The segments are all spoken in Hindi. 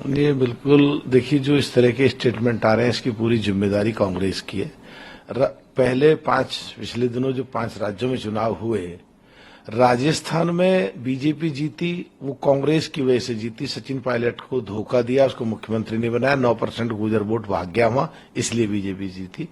ये बिल्कुल देखिए, जो इस तरह के स्टेटमेंट आ रहे हैं इसकी पूरी जिम्मेदारी कांग्रेस की है। पहले पिछले दिनों जो 5 राज्यों में चुनाव हुए, राजस्थान में बीजेपी जीती, वो कांग्रेस की वजह से जीती। सचिन पायलट को धोखा दिया, उसको मुख्यमंत्री ने बनाया, 9% गुर्जर वोट भाग गया वहां, इसलिए बीजेपी जीती।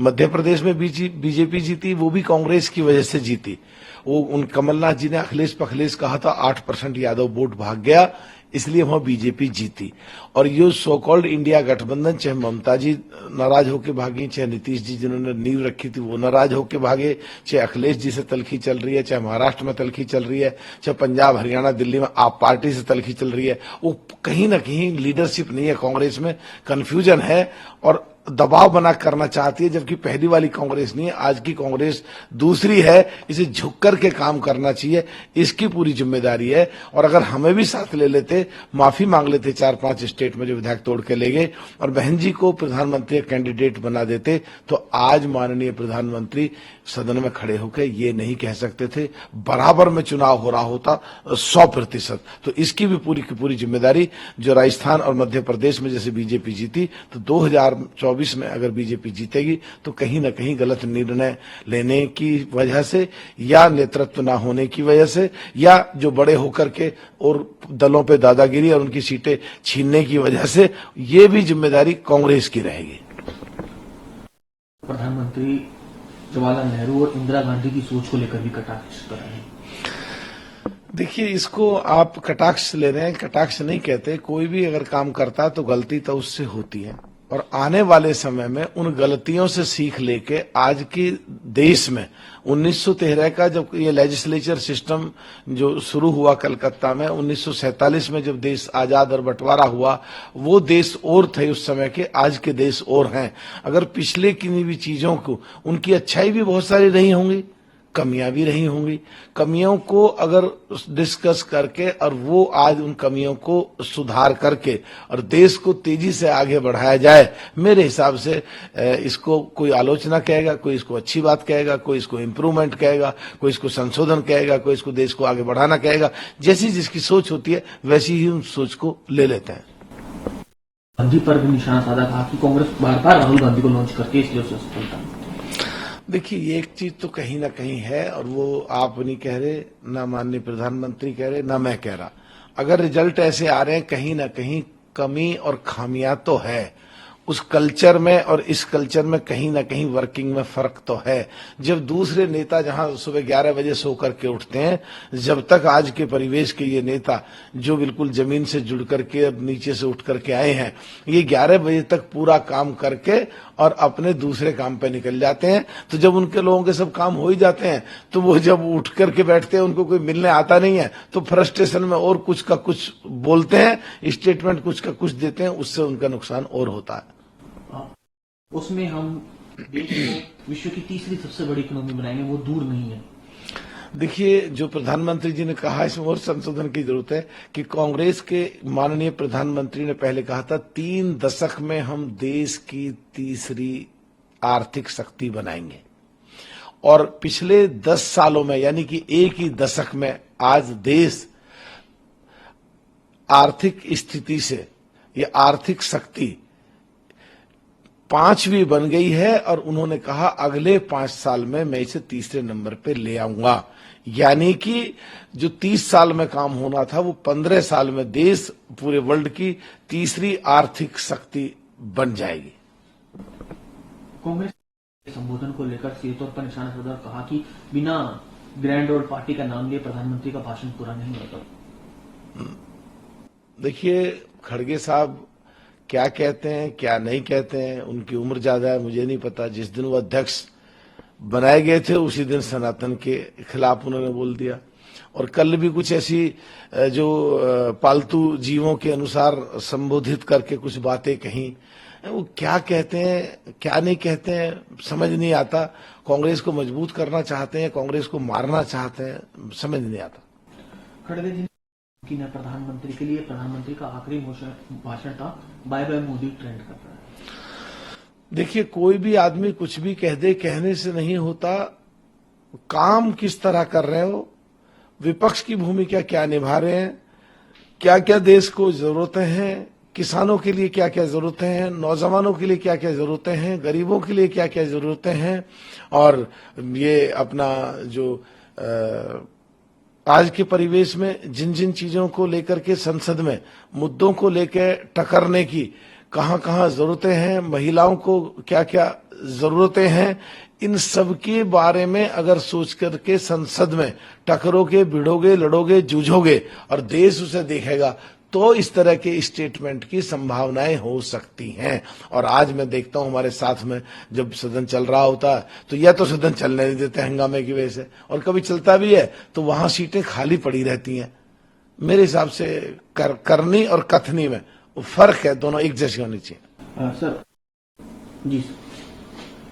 मध्य प्रदेश में बीजेपी जीती, वो भी कांग्रेस की वजह से जीती। वो उन कमलनाथ जी ने अखिलेश पखलेश कहा था, 8% यादव वोट भाग गया, इसलिए वहां बीजेपी जीती। और ये सो कॉल्ड इंडिया गठबंधन, चाहे ममता जी नाराज होकर भागी, चाहे नीतीश जी जिन्होंने नींव रखी थी वो नाराज होकर भागे, चाहे अखिलेश जी से तलखी चल रही है, चाहे महाराष्ट्र में तलखी चल रही है, चाहे पंजाब हरियाणा दिल्ली में आप पार्टी से तलखी चल रही है, वो कहीं ना कहीं लीडरशिप नहीं है कांग्रेस में, कंफ्यूजन है और दबाव बना करना चाहती है। जबकि पहली वाली कांग्रेस नहीं है, आज की कांग्रेस दूसरी है, इसे झुक करके काम करना चाहिए, इसकी पूरी जिम्मेदारी है। और अगर हमें भी साथ ले लेते, माफी मांग लेते 4-5 स्टेट में जो विधायक तोड़ के ले गए, और बहन जी को प्रधानमंत्री कैंडिडेट बना देते, तो आज माननीय प्रधानमंत्री सदन में खड़े होकर ये नहीं कह सकते थे, बराबर में चुनाव हो रहा होता 100%। तो इसकी भी पूरी की पूरी जिम्मेदारी, जो राजस्थान और मध्य प्रदेश में जैसे बीजेपी जीती, तो 2024 में अगर बीजेपी जीतेगी तो कहीं ना कहीं गलत निर्णय लेने की वजह से, या नेतृत्व ना होने की वजह से, या जो बड़े होकर के और दलों पे दादागिरी और उनकी सीटें छीनने की वजह से, ये भी जिम्मेदारी कांग्रेस की रहेगी। प्रधानमंत्री जवाहरलाल नेहरू और इंदिरा गांधी की सोच को लेकर भी कटाक्ष कर रहे हैं। देखिए, इसको आप कटाक्ष ले रहे हैं, कटाक्ष नहीं कहते। कोई भी अगर काम करता है तो गलती तो उससे होती है, और आने वाले समय में उन गलतियों से सीख लेके आज के देश में 1913 का जब ये लेजिस्लेचर सिस्टम जो शुरू हुआ कलकत्ता में, 1947 में जब देश आजाद और बंटवारा हुआ, वो देश और थे उस समय के, आज के देश और हैं। अगर पिछले किन्हीं भी चीजों को, उनकी अच्छाई भी बहुत सारी रही होंगी, कमियां भी रही होंगी, कमियों को अगर डिस्कस करके और वो आज उन कमियों को सुधार करके और देश को तेजी से आगे बढ़ाया जाए, मेरे हिसाब से इसको कोई आलोचना कहेगा, कोई इसको अच्छी बात कहेगा, कोई इसको इम्प्रूवमेंट कहेगा, कोई इसको संशोधन कहेगा, कोई इसको देश को आगे बढ़ाना कहेगा। जैसी जिसकी सोच होती है वैसी ही उन सोच को ले लेते हैं। गांधी पर भी निशाना साधा, कहा कि कांग्रेस बार बार राहुल गांधी को लॉन्च करके इसलिए उसे सफलता। देखिए, ये एक चीज तो कहीं ना कहीं है, और वो आप नहीं कह रहे, ना माननीय प्रधानमंत्री कह रहे, ना मैं कह रहा। अगर रिजल्ट ऐसे आ रहे हैं, कहीं ना कहीं कमी और खामियां तो है उस कल्चर में, और इस कल्चर में कहीं ना कहीं वर्किंग में फर्क तो है। जब दूसरे नेता जहां सुबह 11 बजे सो करके उठते हैं, जब तक आज के परिवेश के ये नेता जो बिल्कुल जमीन से जुड़ करके अब नीचे से उठ करके आए हैं, ये 11 बजे तक पूरा काम करके और अपने दूसरे काम पे निकल जाते हैं। तो जब उनके लोगों के सब काम हो ही जाते हैं, तो वो जब उठ करके बैठते हैं, उनको कोई मिलने आता नहीं है, तो फ्रस्ट्रेशन में और कुछ का कुछ बोलते हैं, स्टेटमेंट कुछ का कुछ देते हैं, उससे उनका नुकसान और होता है। उसमें हम देश को विश्व की तीसरी सबसे बड़ी इकोनॉमी बनाएंगे, वो दूर नहीं है। देखिए, जो प्रधानमंत्री जी ने कहा, इसमें और संशोधन की जरूरत है कि कांग्रेस के माननीय प्रधानमंत्री ने पहले कहा था 3 दशक में हम देश की तीसरी आर्थिक शक्ति बनाएंगे, और पिछले 10 सालों में, यानी कि एक ही दशक में, आज देश आर्थिक स्थिति से, ये आर्थिक शक्ति 5वीं बन गई है। और उन्होंने कहा अगले 5 साल में मैं इसे तीसरे नंबर पे ले आऊंगा, यानी कि जो 30 साल में काम होना था वो 15 साल में देश पूरे वर्ल्ड की तीसरी आर्थिक शक्ति बन जाएगी। कांग्रेस के संबोधन को लेकर सीधे तौर पर निशाना साधा, कहा कि बिना ग्रैंड ओल्ड पार्टी का नाम लिए प्रधानमंत्री का भाषण पूरा नहीं होता। देखिए, खड़गे साहब क्या कहते हैं क्या नहीं कहते हैं, उनकी उम्र ज्यादा है, मुझे नहीं पता। जिस दिन वो अध्यक्ष बनाए गए थे उसी दिन सनातन के खिलाफ उन्होंने बोल दिया, और कल भी कुछ ऐसी जो पालतू जीवों के अनुसार संबोधित करके कुछ बातें कही। वो क्या कहते हैं क्या नहीं कहते हैं समझ नहीं आता। कांग्रेस को मजबूत करना चाहते हैं, कांग्रेस को मारना चाहते हैं, समझ नहीं आता। खड़गे जी कि न प्रधानमंत्री के लिए प्रधानमंत्री का आखिरी भाषण था, बाय बाय मोदी ट्रेंड कर रहा है। देखिए, कोई भी आदमी कुछ भी कह दे, कहने से नहीं होता, काम किस तरह कर रहे हो, विपक्ष की भूमिका क्या निभा रहे हैं, क्या क्या देश को जरूरतें हैं, किसानों के लिए क्या क्या जरूरतें हैं, नौजवानों के लिए क्या क्या जरूरतें हैं, गरीबों के लिए क्या क्या जरूरतें हैं, और ये अपना जो आज के परिवेश में जिन जिन चीजों को लेकर के संसद में मुद्दों को लेकर टकरने की कहां कहां जरूरतें हैं, महिलाओं को क्या क्या जरूरतें हैं, इन सब के बारे में अगर सोच करके संसद में टकरोगे, भिड़ोगे, लड़ोगे, जूझोगे और देश उसे देखेगा तो इस तरह के स्टेटमेंट की संभावनाएं हो सकती हैं। और आज मैं देखता हूं हमारे साथ में जब सदन चल रहा होता है तो या तो सदन चलने नहीं देते हंगामे की वजह से, और कभी चलता भी है तो वहां सीटें खाली पड़ी रहती हैं। मेरे हिसाब से करनी और कथनी में फर्क है, दोनों एक जैसी होनी चाहिए। सर जी सर,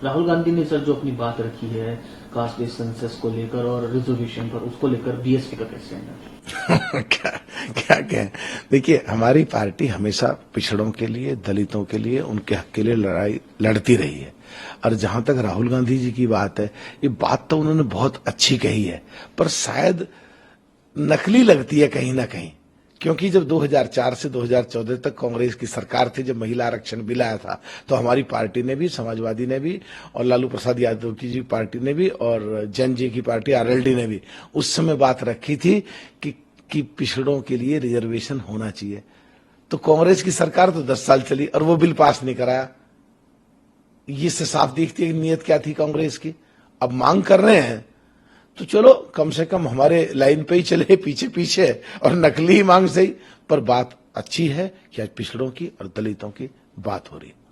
राहुल गांधी ने सर जो अपनी बात रखी है कास्ट बेस्ड सेंसस को लेकर और रिजर्वेशन पर, उसको लेकर बीएसपी का कैसे है? क्या कहें, देखिए हमारी पार्टी हमेशा पिछड़ों के लिए, दलितों के लिए, उनके हक के लिए लड़ाई लड़ती रही है। और जहां तक राहुल गांधी जी की बात है, ये बात तो उन्होंने बहुत अच्छी कही है, पर शायद नकली लगती है कहीं ना कहीं, क्योंकि जब 2004 से 2014 तक कांग्रेस की सरकार थी, जब महिला आरक्षण बिल आया था, तो हमारी पार्टी ने भी, समाजवादी ने भी, और लालू प्रसाद यादव की जी पार्टी ने भी, और जन जी की पार्टी आरएलडी ने भी उस समय बात रखी थी कि पिछड़ों के लिए रिजर्वेशन होना चाहिए। तो कांग्रेस की सरकार तो 10 साल चली और वो बिल पास नहीं कराया। ये से साफ दिखती है नीयत क्या थी कांग्रेस की। अब मांग कर रहे हैं तो चलो कम से कम हमारे लाइन पे ही चले, पीछे पीछे, और नकली मांग सही, पर बात अच्छी है कि आज पिछड़ों की और दलितों की बात हो रही है।